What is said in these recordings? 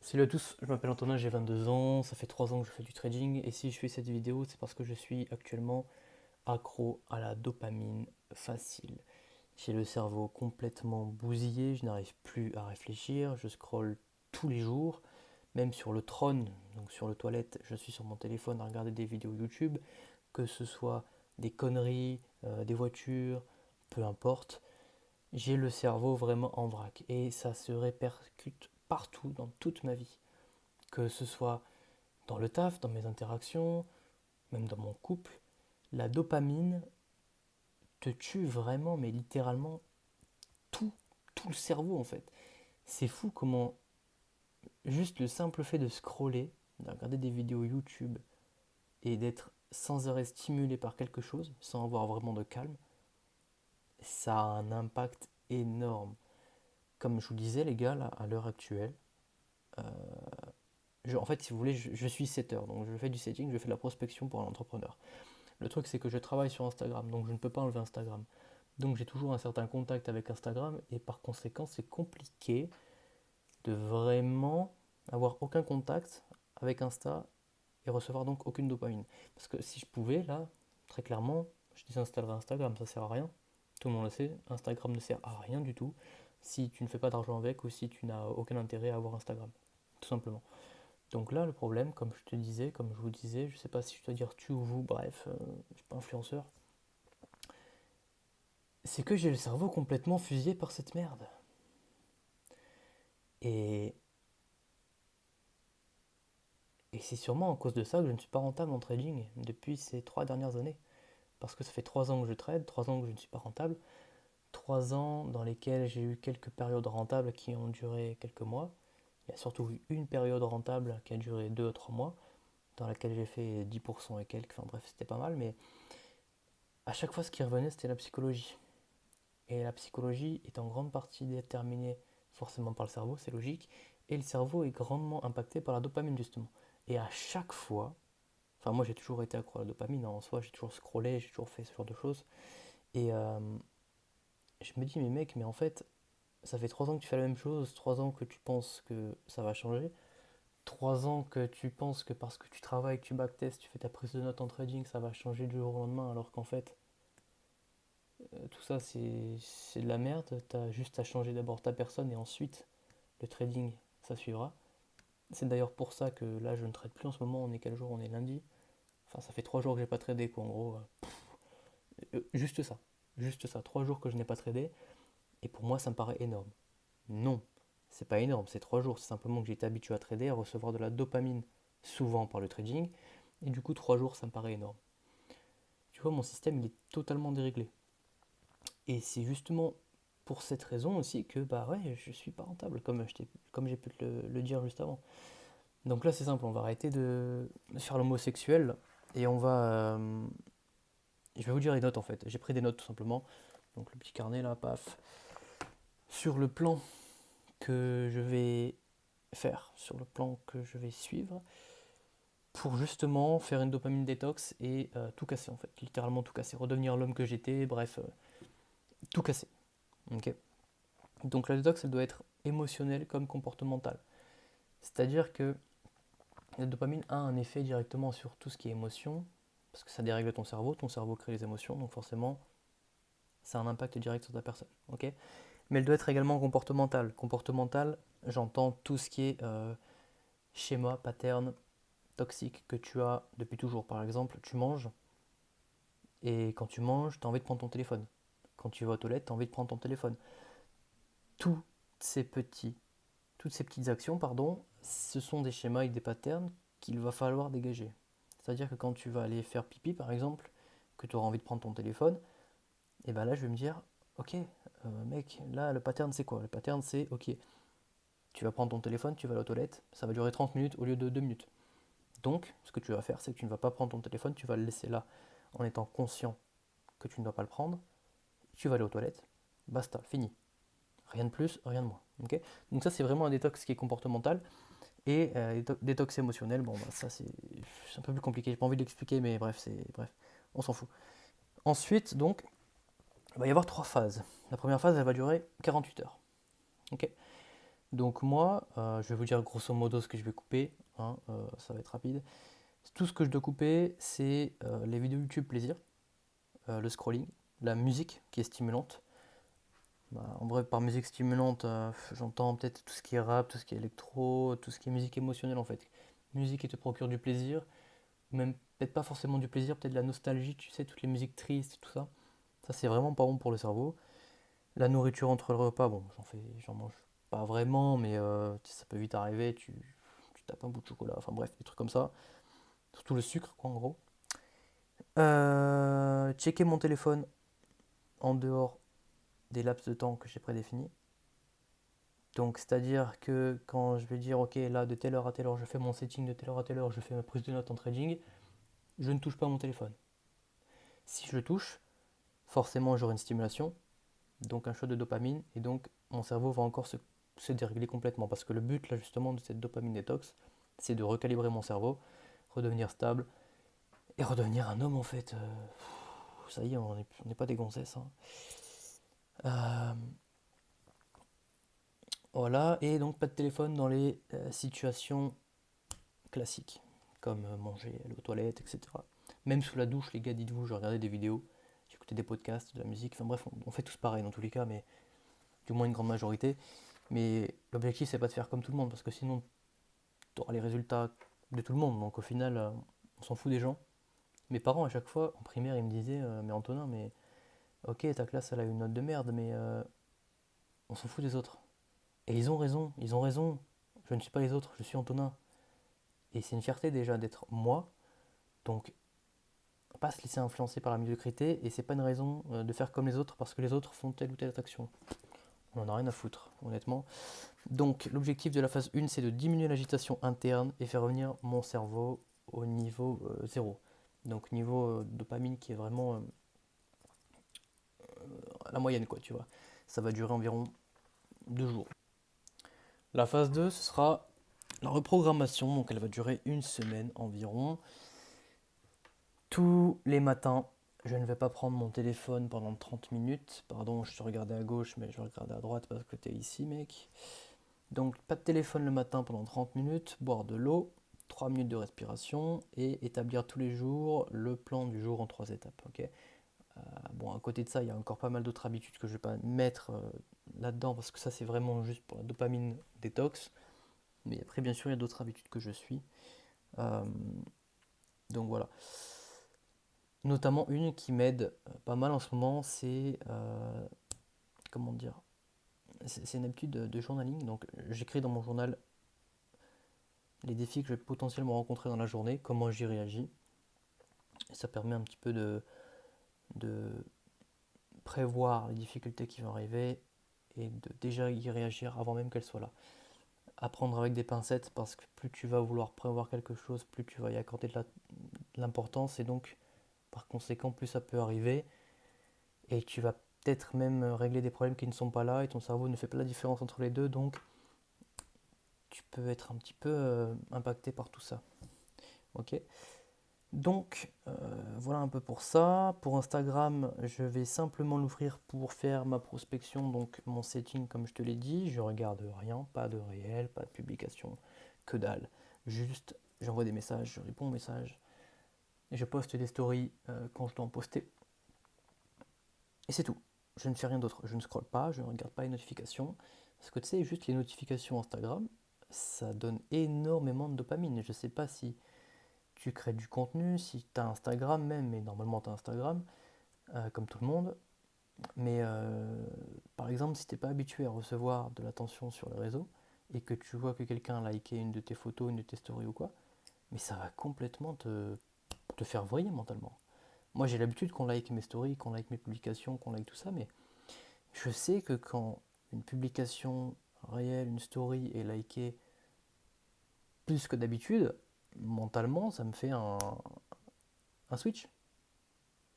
Salut à tous, je m'appelle Antonin, j'ai 22 ans, ça fait 3 ans que je fais du trading et si je fais cette vidéo c'est parce que je suis actuellement accro à la dopamine facile. J'ai le cerveau complètement bousillé, je n'arrive plus à réfléchir, je scrolle tous les jours, même sur le trône, donc sur le toilette, je suis sur mon téléphone à regarder des vidéos YouTube, que ce soit des conneries, des voitures, peu importe. J'ai le cerveau vraiment en vrac et ça se répercute partout dans toute ma vie. Que ce soit dans le taf, dans mes interactions, même dans mon couple, la dopamine te tue vraiment, mais littéralement tout, tout le cerveau en fait. C'est fou comment juste le simple fait de scroller, de regarder des vidéos YouTube et d'être sans arrêt stimulé par quelque chose, sans avoir vraiment de calme, ça a un impact énorme. Comme je vous disais les gars, là, à l'heure actuelle, en fait si vous voulez, je suis setter, donc je fais du setting, je fais de la prospection pour un entrepreneur. Le truc, c'est que je travaille sur Instagram, donc je ne peux pas enlever Instagram. Donc j'ai toujours un certain contact avec Instagram et par conséquent, c'est compliqué de vraiment avoir aucun contact avec Insta et recevoir donc aucune dopamine. Parce que si je pouvais, là, très clairement, je désinstallerais Instagram, ça sert à rien. Tout le monde le sait, Instagram ne sert à rien du tout si tu ne fais pas d'argent avec ou si tu n'as aucun intérêt à avoir Instagram. Tout simplement. Donc là, le problème, comme je te disais, comme je vous disais, je sais pas si je dois dire tu ou vous, bref, je suis pas influenceur, c'est que j'ai le cerveau complètement fusillé par cette merde. Et, et c'est sûrement à cause de ça que je ne suis pas rentable en trading depuis ces 3 dernières années. Parce que ça fait 3 ans que je trade, 3 ans que je ne suis pas rentable, 3 ans dans lesquels j'ai eu quelques périodes rentables qui ont duré quelques mois. Il y a surtout eu une période rentable qui a duré 2 à 3 mois, dans laquelle j'ai fait 10% et quelques, enfin bref, c'était pas mal, mais à chaque fois ce qui revenait c'était la psychologie. Et la psychologie est en grande partie déterminée forcément par le cerveau, c'est logique, et le cerveau est grandement impacté par la dopamine justement. Et à chaque fois, enfin moi j'ai toujours été accro à la dopamine, hein, en soi j'ai toujours scrollé, j'ai toujours fait ce genre de choses, et je me dis mais mec, mais en fait ça fait 3 ans que tu fais la même chose, 3 ans que tu penses que ça va changer, 3 ans que tu penses que parce que tu travailles, que tu backtestes, tu fais ta prise de notes en trading, ça va changer du jour au lendemain, alors qu'en fait tout ça c'est de la merde, t'as juste à changer d'abord ta personne et ensuite le trading ça suivra. C'est d'ailleurs pour ça que là je ne trade plus en ce moment, on est quel jour? On est lundi. Enfin ça fait 3 jours que j'ai pas tradé quoi en gros. Juste ça, 3 jours que je n'ai pas tradé et pour moi ça me paraît énorme. Non, c'est pas énorme, c'est 3 jours, c'est simplement que j'ai été habitué à trader, à recevoir de la dopamine souvent par le trading et du coup 3 jours ça me paraît énorme. Tu vois mon système il est totalement déréglé. Et c'est justement pour cette raison aussi que bah ouais, je suis pas rentable, comme j'ai pu le dire juste avant. Donc là c'est simple, on va arrêter de faire l'homosexuel et on va. Je vais vous dire les notes en fait. J'ai pris des notes tout simplement. Donc le petit carnet là, paf. Sur le plan que je vais faire, sur le plan que je vais suivre, pour justement faire une dopamine détox et tout casser en fait. Littéralement tout casser, redevenir l'homme que j'étais, bref, tout casser. Ok. Donc la détox, elle doit être émotionnelle comme comportementale. C'est-à-dire que la dopamine a un effet directement sur tout ce qui est émotion, parce que ça dérègle ton cerveau crée les émotions, donc forcément, ça a un impact direct sur ta personne. Ok. Mais elle doit être également comportementale. Comportementale, j'entends tout ce qui est schéma, pattern toxique que tu as depuis toujours. Par exemple, tu manges, et quand tu manges, tu as envie de prendre ton téléphone. Quand tu vas aux toilettes, tu as envie de prendre ton téléphone. Tous ces petits Toutes ces petites actions, pardon, ce sont des schémas et des patterns qu'il va falloir dégager. C'est-à-dire que quand tu vas aller faire pipi, par exemple, que tu auras envie de prendre ton téléphone, et ben là, je vais me dire, ok, mec, là, le pattern, c'est quoi? Le pattern, c'est, ok, tu vas prendre ton téléphone, tu vas aller aux toilettes, ça va durer 30 minutes au lieu de 2 minutes. Donc, ce que tu vas faire, c'est que tu ne vas pas prendre ton téléphone, tu vas le laisser là en étant conscient que tu ne dois pas le prendre, tu vas aller aux toilettes, basta, fini. Rien de plus, rien de moins. Ok. Donc ça, c'est vraiment un détox qui est comportemental. Et détox émotionnel, bon, bah, ça c'est un peu plus compliqué, j'ai pas envie de l'expliquer, mais bref, on s'en fout. Ensuite, donc, il va y avoir 3 phases. La première phase, elle va durer 48 heures. Ok. Donc moi, je vais vous dire grosso modo ce que je vais couper, hein, ça va être rapide. Tout ce que je dois couper, c'est les vidéos YouTube plaisir, le scrolling, la musique qui est stimulante. Bah, en vrai, par musique stimulante, j'entends peut-être tout ce qui est rap, tout ce qui est électro, tout ce qui est musique émotionnelle en fait. Musique qui te procure du plaisir, ou même peut-être pas forcément du plaisir, peut-être de la nostalgie, tu sais, toutes les musiques tristes, tout ça. Ça, c'est vraiment pas bon pour le cerveau. La nourriture entre le repas, bon, j'en mange pas vraiment, mais ça peut vite arriver, tu tapes un bout de chocolat, enfin bref, des trucs comme ça. Surtout le sucre, quoi, en gros. Checker mon téléphone en dehors des laps de temps que j'ai prédéfinis. Donc, c'est-à-dire que quand je vais dire, ok, là, de telle heure à telle heure, je fais mon setting, de telle heure à telle heure, je fais ma prise de notes en trading, je ne touche pas à mon téléphone. Si je le touche, forcément, j'aurai une stimulation, donc un shot de dopamine, et donc mon cerveau va encore se dérégler complètement. Parce que le but, là, justement, de cette dopamine détox, c'est de recalibrer mon cerveau, redevenir stable, et redevenir un homme, en fait. Ça y est, on n'est pas des gonzesses, hein. Euh, voilà, et donc pas de téléphone dans les situations classiques, comme manger, aller aux toilettes, etc. Même sous la douche, les gars, dites-vous, je regardais des vidéos, j'écoutais des podcasts, de la musique, enfin bref, on fait tous pareil dans tous les cas, mais du moins une grande majorité. Mais l'objectif, c'est pas de faire comme tout le monde, parce que sinon, tu auras les résultats de tout le monde. Donc au final, on s'en fout des gens. Mes parents, à chaque fois, en primaire, ils me disaient, mais Antonin, mais ok, ta classe, elle a une note de merde, mais on s'en fout des autres. Et ils ont raison, ils ont raison. Je ne suis pas les autres, je suis Antonin. Et c'est une fierté déjà d'être moi. Donc, pas se laisser influencer par la médiocrité. Et c'est pas une raison de faire comme les autres parce que les autres font telle ou telle action. On en a rien à foutre, honnêtement. Donc, l'objectif de la phase 1, c'est de diminuer l'agitation interne et faire revenir mon cerveau au niveau 0. Donc, niveau dopamine qui est vraiment la moyenne, quoi, tu vois. Ça va durer environ 2 jours. La phase 2, ce sera la reprogrammation. Donc, elle va durer une semaine environ. Tous les matins, je ne vais pas prendre mon téléphone pendant 30 minutes. Pardon, je te regardais à gauche, mais je vais regarder à droite parce que tu es ici, mec. Donc, pas de téléphone le matin pendant 30 minutes, boire de l'eau, 3 minutes de respiration et établir tous les jours le plan du jour en 3 étapes. Ok. Bon, à côté de ça, il y a encore pas mal d'autres habitudes que je ne vais pas mettre là-dedans parce que ça, c'est vraiment juste pour la dopamine détox. Mais après, bien sûr, il y a d'autres habitudes que je suis. Euh, donc voilà. Notamment une qui m'aide pas mal en ce moment, c'est comment dire, c'est une habitude de journaling. Donc j'écris dans mon journal les défis que je vais potentiellement rencontrer dans la journée, comment j'y réagis. Et ça permet un petit peu de prévoir les difficultés qui vont arriver et de déjà y réagir avant même qu'elles soient là. Apprendre avec des pincettes parce que plus tu vas vouloir prévoir quelque chose, plus tu vas y accorder de l'importance et donc par conséquent plus ça peut arriver et tu vas peut-être même régler des problèmes qui ne sont pas là et ton cerveau ne fait pas la différence entre les deux, donc tu peux être un petit peu impacté par tout ça. Ok. Donc voilà un peu pour ça. Pour Instagram, je vais simplement l'ouvrir pour faire ma prospection, donc mon setting comme je te l'ai dit. Je regarde rien, pas de réel, pas de publication, que dalle. Juste, j'envoie des messages, je réponds aux messages, et je poste des stories quand je dois en poster. Et c'est tout. Je ne fais rien d'autre. Je ne scrolle pas, je ne regarde pas les notifications. Parce que tu sais, juste les notifications Instagram, ça donne énormément de dopamine. Je ne sais pas si tu crées du contenu, si tu as Instagram même, mais normalement tu as Instagram, comme tout le monde. Mais par exemple, si tu n'es pas habitué à recevoir de l'attention sur les réseaux et que tu vois que quelqu'un a liké une de tes photos, une de tes stories ou quoi, mais ça va complètement te faire vriller mentalement. Moi j'ai l'habitude qu'on like mes stories, qu'on like mes publications, qu'on like tout ça, mais je sais que quand une publication réelle, une story est likée plus que d'habitude, mentalement, ça me fait un switch,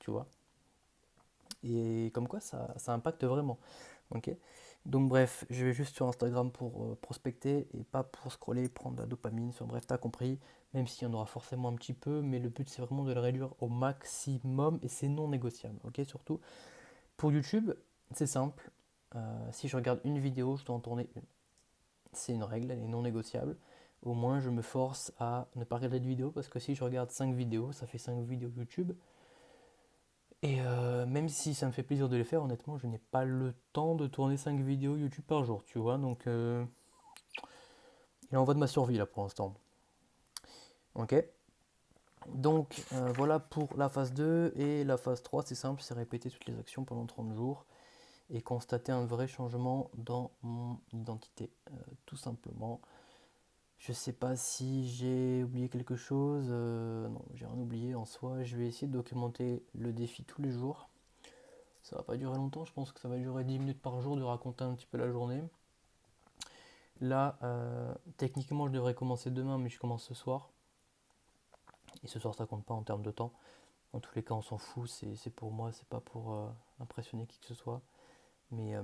tu vois. Et comme quoi, ça impacte vraiment. Ok. Donc bref, je vais juste sur Instagram pour prospecter et pas pour scroller, prendre de la dopamine. Enfin bref, t'as compris, même s'il y en aura forcément un petit peu, mais le but c'est vraiment de le réduire au maximum et c'est non négociable. Ok, surtout. Pour YouTube, c'est simple. Si je regarde une vidéo, je dois en tourner une. C'est une règle, elle est non négociable. Au moins, je me force à ne pas regarder de vidéos parce que si je regarde 5 vidéos, ça fait 5 vidéos YouTube. Et même si ça me fait plaisir de les faire, honnêtement, je n'ai pas le temps de tourner 5 vidéos YouTube par jour, tu vois. Donc, il en va de ma survie là pour l'instant. Ok. Donc, voilà pour la phase 2. Et la phase 3, c'est simple, c'est répéter toutes les actions pendant 30 jours et constater un vrai changement dans mon identité, tout simplement. Je sais pas si j'ai oublié quelque chose. Non, j'ai rien oublié en soi. Je vais essayer de documenter le défi tous les jours. Ça va pas durer longtemps, je pense que ça va durer 10 minutes par jour de raconter un petit peu la journée. Là, techniquement, je devrais commencer demain, mais je commence ce soir. Et ce soir, ça compte pas en termes de temps. En tous les cas, on s'en fout. C'est pour moi, c'est pas pour impressionner qui que ce soit. Mais